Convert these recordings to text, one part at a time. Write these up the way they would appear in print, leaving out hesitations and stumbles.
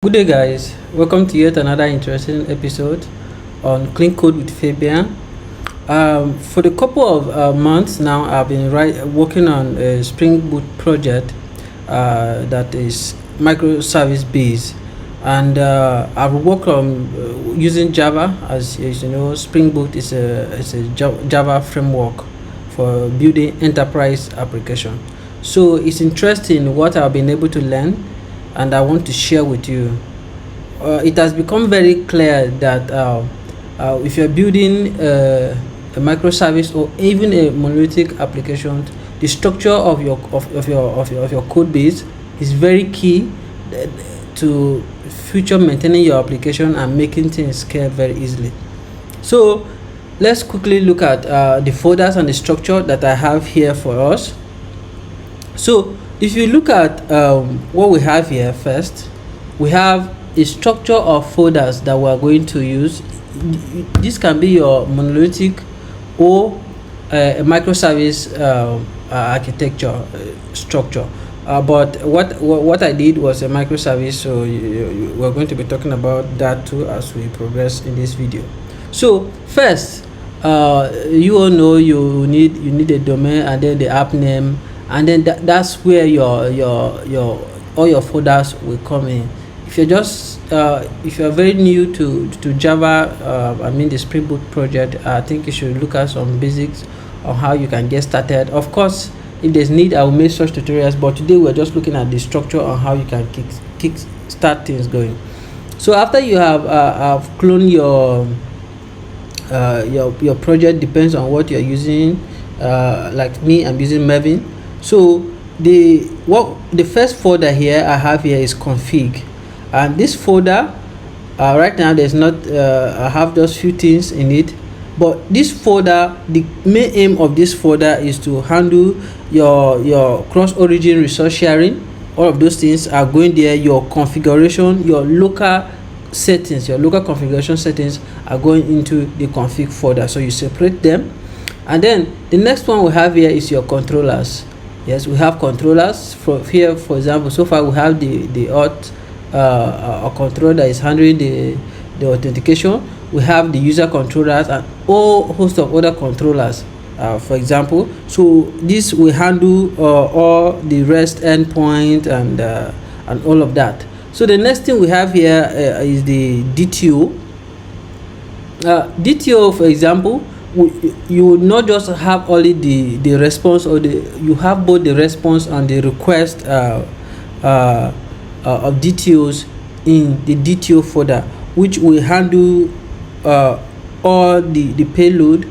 Good day, guys. Welcome to yet another interesting episode on Clean Code with Fabian. For the couple of months now, I've been working on a Spring Boot project that is microservice based, and I've worked on using Java. As you know, Spring Boot is a Java framework for building enterprise application. So it's interesting what I've been able to learn, and I want to share with you. It has become very clear that if you're building a microservice or even a monolithic application, the structure of your code base is very key to future maintaining your application and making things scale very easily. So let's quickly look at the folders and the structure that I have here for us. So if you look at what we have here first, we have a structure of folders that we are going to use. This can be your monolithic or a microservice architecture structure. But what I did was a microservice, so we're going to be talking about that too as we progress in this video. So first, you all know you need a domain and then the app name, and then that's where your all your folders will come in. If you're just if you're very new to Java, I mean the Spring Boot project, I think you should look at some basics on how you can get started. Of course, if there's need, I will make such tutorials, but today we're just looking at the structure on how you can kick start things going. So after you have cloned your project, depends on what you're using. Like me, I'm using Maven. So the first folder here I have here is config, and this folder right now there's not I have just few things in it, but this folder, the main aim of this folder is to handle your cross origin resource sharing. All of those things are going there. Your configuration, your local settings, your local configuration settings are going into the config folder, so you separate them. And then the next one we have here is your controllers. Yes, we have controllers for here. For example, so far we have the auth a controller that is handling the authentication. We have the user controllers and all host of other controllers, for example. So this will handle all the REST endpoint and all of that. So the next thing we have here is the DTO. DTO, for example, you will not just have only the response, or you have both the response and the request of DTOs in the DTO folder, which will handle all the payload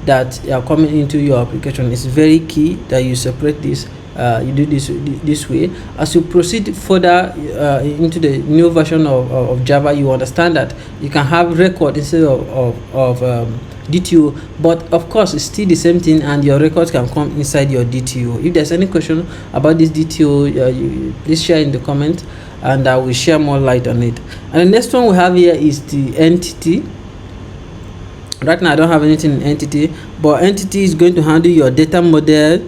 that are coming into your application. It's very key that you separate this. You do this way. As you proceed further into the new version of Java, you understand that you can have record instead of DTO, but of course it's still the same thing, and your records can come inside your DTO. If there's any question about this DTO, please share in the comment, and I will share more light on it. And the next one we have here is the entity. Right now I don't have anything in entity, but entity is going to handle your data model.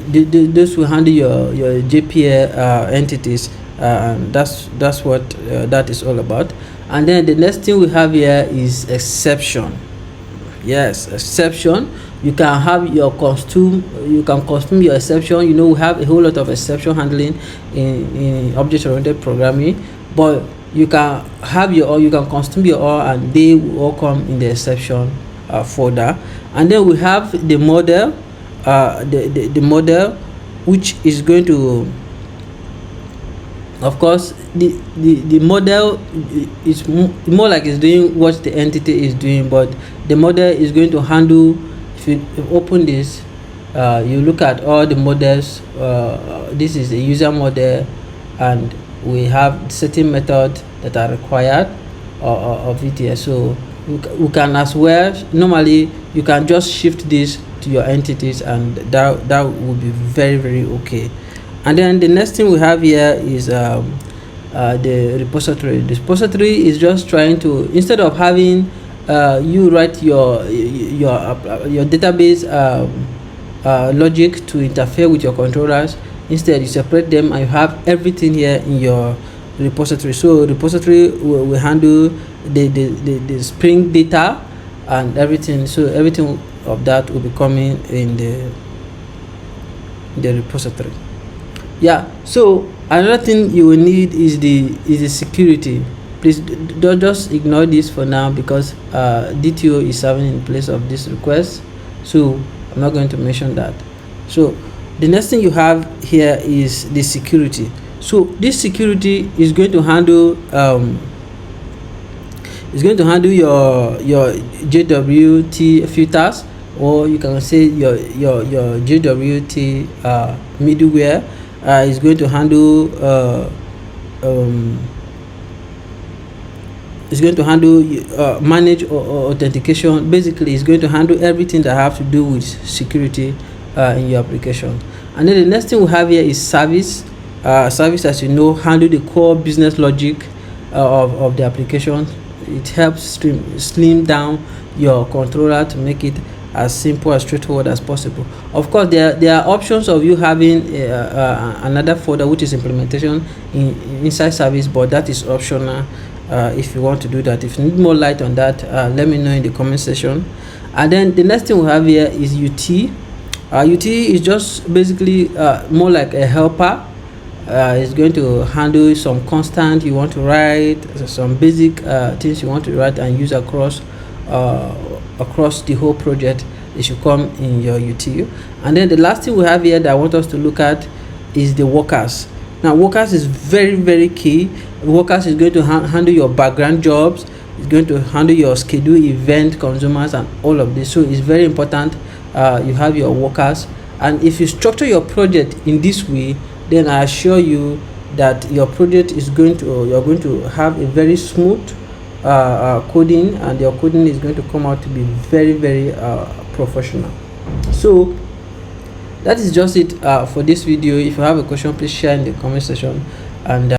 This will handle your JPA entities, and that's what that is all about. And then the next thing we have here is exception. Yes, exception. You can have your costume. You can custom your exception. You know, we have a whole lot of exception handling in object-oriented programming, but you can have you can custom your all, and they will all come in the exception folder. And then we have the model, the model, which is going to, of course, the model is more like it's doing what the entity is doing, but the model is going to handle. If you open this, you look at all the models. This is a user model, and we have certain methods that are required of it here. So we can as well, normally you can just shift this to your entities, and that will be very okay. And then the next thing we have here is the repository. The repository is just trying to, instead of having you write your database logic to interfere with your controllers, instead you separate them and you have everything here in your repository. So repository will handle the Spring data and everything. So everything of that will be coming in the repository. Yeah, so another thing you will need is the security. Please don't just ignore this for now, because DTO is serving in place of this request, so I'm not going to mention that. So the next thing you have here is the security. So this security is going to handle your JWT filters, or you can say your JWT middleware. Is going to handle manage authentication. Basically, it's going to handle everything that have to do with security in your application. And then the next thing we have here is service. Service, as you know, handle the core business logic of the application. It helps slim down your controller to make it as simple as straightforward as possible. Of course, there are options of you having another folder which is implementation inside service, but that is optional if you want to do that. If you need more light on that, let me know in the comment section. And then the next thing we have here is UT. UT is just basically more like a helper. It's going to handle some constant you want to write, some basic things you want to write and use across the whole project. It should come in your UTU. And then the last thing we have here that I want us to look at is the workers. Now workers is very, very key. Workers is going to handle your background jobs. It's going to handle your schedule, event, consumers, and all of this. So it's very important you have your workers. And if you structure your project in this way, then I assure you that your project is you're going to have a very smooth coding, and your coding is going to come out to be very, very professional. So that is just it for this video. If you have a question, please share in the comment section, and